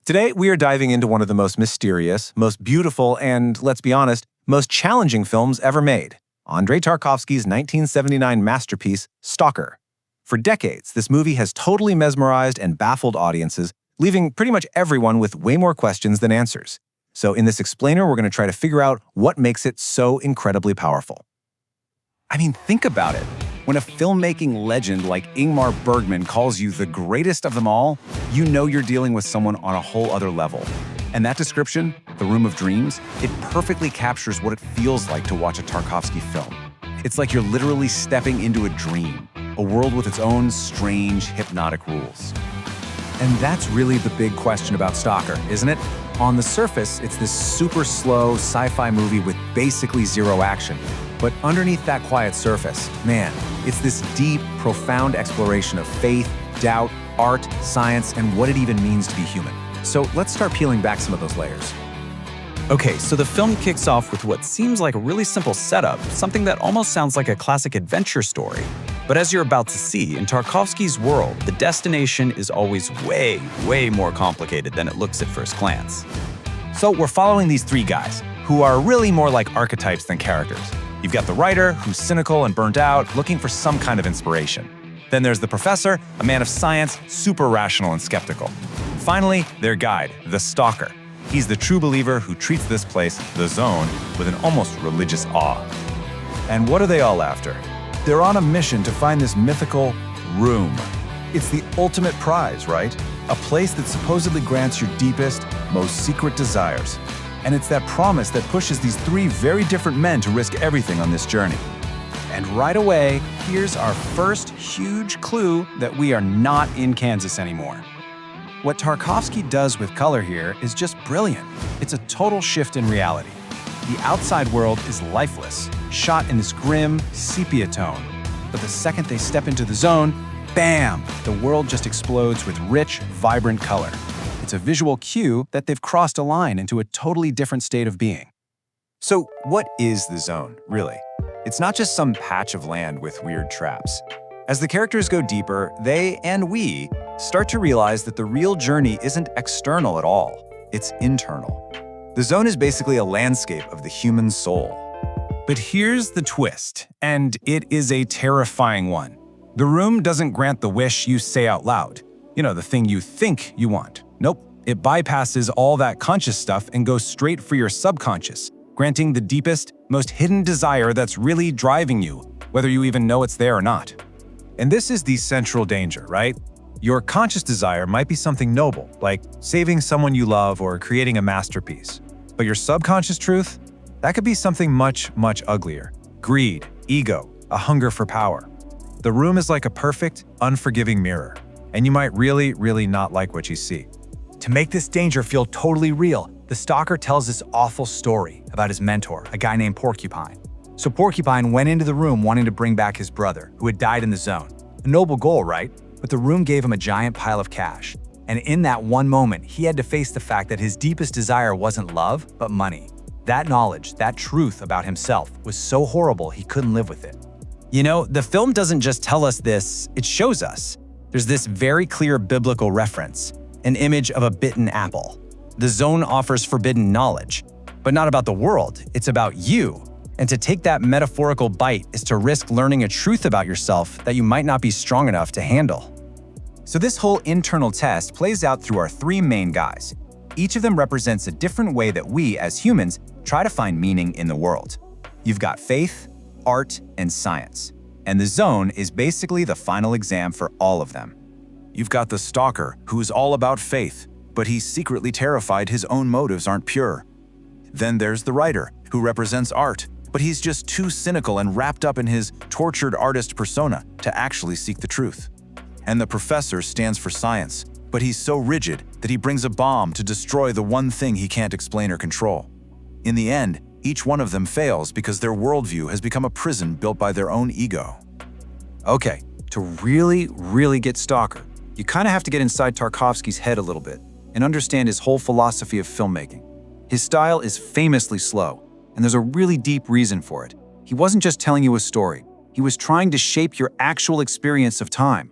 Today, we are diving into one of the most mysterious, most beautiful, and, let's be honest, most challenging films ever made, Andrei Tarkovsky's 1979 masterpiece, Stalker. For decades, this movie has totally mesmerized and baffled audiences, leaving pretty much everyone with way more questions than answers. So in this explainer, we're going to try to figure out what makes it so incredibly powerful. I mean, think about it. When a filmmaking legend like Ingmar Bergman calls you the greatest of them all, you know you're dealing with someone on a whole other level. And that description, The Room of Dreams, it perfectly captures what it feels like to watch a Tarkovsky film. It's like you're literally stepping into a dream, a world with its own strange, hypnotic rules. And that's really the big question about Stalker, isn't it? On the surface, it's this super slow sci-fi movie with basically zero action. But underneath that quiet surface, man, it's this deep, profound exploration of faith, doubt, art, science, and what it even means to be human. So let's start peeling back some of those layers. Okay, so the film kicks off with what seems like a really simple setup, something that almost sounds like a classic adventure story. But as you're about to see, in Tarkovsky's world, the destination is always way, way more complicated than it looks at first glance. So we're following these three guys, who are really more like archetypes than characters. You've got the writer, who's cynical and burnt out, looking for some kind of inspiration. Then there's the professor, a man of science, super rational and skeptical. Finally, their guide, the stalker. He's the true believer who treats this place, the zone, with an almost religious awe. And what are they all after? They're on a mission to find this mythical room. It's the ultimate prize, right? A place that supposedly grants your deepest, most secret desires. And it's that promise that pushes these three very different men to risk everything on this journey. And right away, here's our first huge clue that we are not in Kansas anymore. What Tarkovsky does with color here is just brilliant. It's a total shift in reality. The outside world is lifeless, shot in this grim, sepia tone. But the second they step into the zone, bam! The world just explodes with rich, vibrant color. It's a visual cue that they've crossed a line into a totally different state of being. So what is the zone, really? It's not just some patch of land with weird traps. As the characters go deeper, they, and we, start to realize that the real journey isn't external at all. It's internal. The zone is basically a landscape of the human soul. But here's the twist, and it is a terrifying one. The room doesn't grant the wish you say out loud. You know, the thing you think you want. Nope, it bypasses all that conscious stuff and goes straight for your subconscious, granting the deepest, most hidden desire that's really driving you, whether you even know it's there or not. And this is the central danger, right? Your conscious desire might be something noble, like saving someone you love or creating a masterpiece. But your subconscious truth? That could be something much, much uglier. Greed, ego, a hunger for power. The room is like a perfect, unforgiving mirror, and you might really, really not like what you see. To make this danger feel totally real, the stalker tells this awful story about his mentor, a guy named Porcupine. So Porcupine went into the room wanting to bring back his brother, who had died in the zone. A noble goal, right? But the room gave him a giant pile of cash. And in that one moment, he had to face the fact that his deepest desire wasn't love, but money. That knowledge, that truth about himself, was so horrible he couldn't live with it. You know, the film doesn't just tell us this, it shows us. There's this very clear biblical reference, an image of a bitten apple. The zone offers forbidden knowledge, but not about the world, it's about you. And to take that metaphorical bite is to risk learning a truth about yourself that you might not be strong enough to handle. So this whole internal test plays out through our three main guys. Each of them represents a different way that we, as humans, try to find meaning in the world. You've got faith, art, and science. And the zone is basically the final exam for all of them. You've got the stalker, who's all about faith, but he's secretly terrified his own motives aren't pure. Then there's the writer, who represents art, but he's just too cynical and wrapped up in his tortured artist persona to actually seek the truth. And the professor stands for science, but he's so rigid that he brings a bomb to destroy the one thing he can't explain or control. In the end, each one of them fails because their worldview has become a prison built by their own ego. Okay, to really, really get Stalker, you kind of have to get inside Tarkovsky's head a little bit and understand his whole philosophy of filmmaking. His style is famously slow, and there's a really deep reason for it. He wasn't just telling you a story. He was trying to shape your actual experience of time.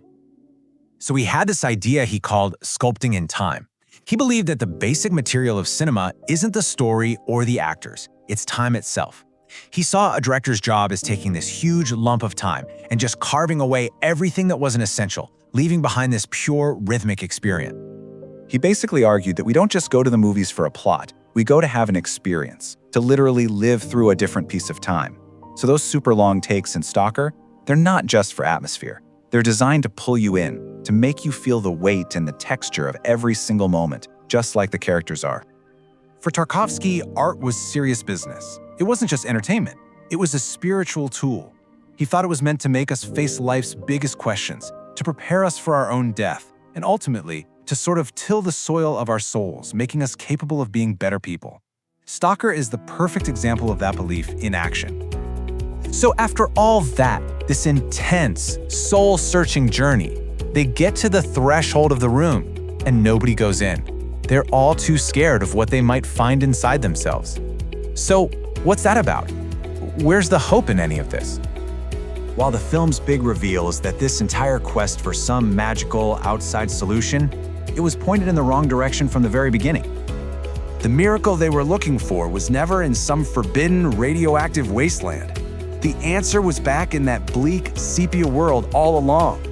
So he had this idea he called sculpting in time. He believed that the basic material of cinema isn't the story or the actors, it's time itself. He saw a director's job as taking this huge lump of time and just carving away everything that wasn't essential, leaving behind this pure rhythmic experience. He basically argued that we don't just go to the movies for a plot, we go to have an experience, to literally live through a different piece of time. So those super long takes in Stalker, they're not just for atmosphere. They're designed to pull you in, to make you feel the weight and the texture of every single moment, just like the characters are. For Tarkovsky, art was serious business. It wasn't just entertainment. It was a spiritual tool. He thought it was meant to make us face life's biggest questions, to prepare us for our own death, and ultimately, to sort of till the soil of our souls, making us capable of being better people. Stalker is the perfect example of that belief in action. So after all that, this intense, soul-searching journey, they get to the threshold of the room, and nobody goes in. They're all too scared of what they might find inside themselves. So, what's that about? Where's the hope in any of this? While the film's big reveal is that this entire quest for some magical outside solution, it was pointed in the wrong direction from the very beginning. The miracle they were looking for was never in some forbidden radioactive wasteland. The answer was back in that bleak, sepia world all along.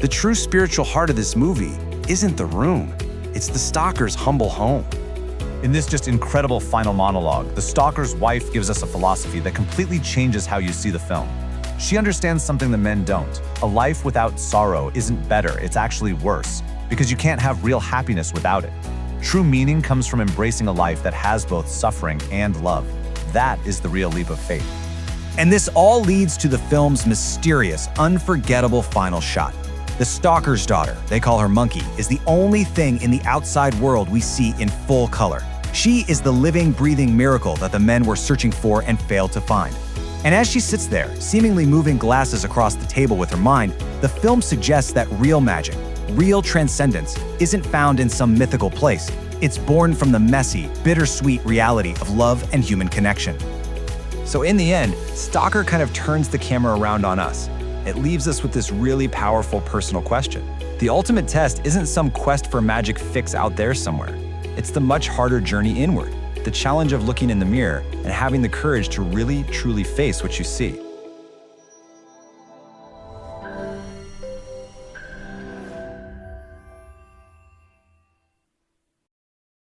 The true spiritual heart of this movie isn't the room, it's the stalker's humble home. In this just incredible final monologue, the stalker's wife gives us a philosophy that completely changes how you see the film. She understands something that men don't. A life without sorrow isn't better, it's actually worse, because you can't have real happiness without it. True meaning comes from embracing a life that has both suffering and love. That is the real leap of faith. And this all leads to the film's mysterious, unforgettable final shot. The stalker's daughter, they call her Monkey, is the only thing in the outside world we see in full color. She is the living, breathing miracle that the men were searching for and failed to find. And as she sits there, seemingly moving glasses across the table with her mind, the film suggests that real magic, real transcendence, isn't found in some mythical place. It's born from the messy, bittersweet reality of love and human connection. So in the end, Stalker kind of turns the camera around on us. It leaves us with this really powerful personal question. The ultimate test isn't some quest for magic fix out there somewhere. It's the much harder journey inward, the challenge of looking in the mirror and having the courage to really, truly face what you see.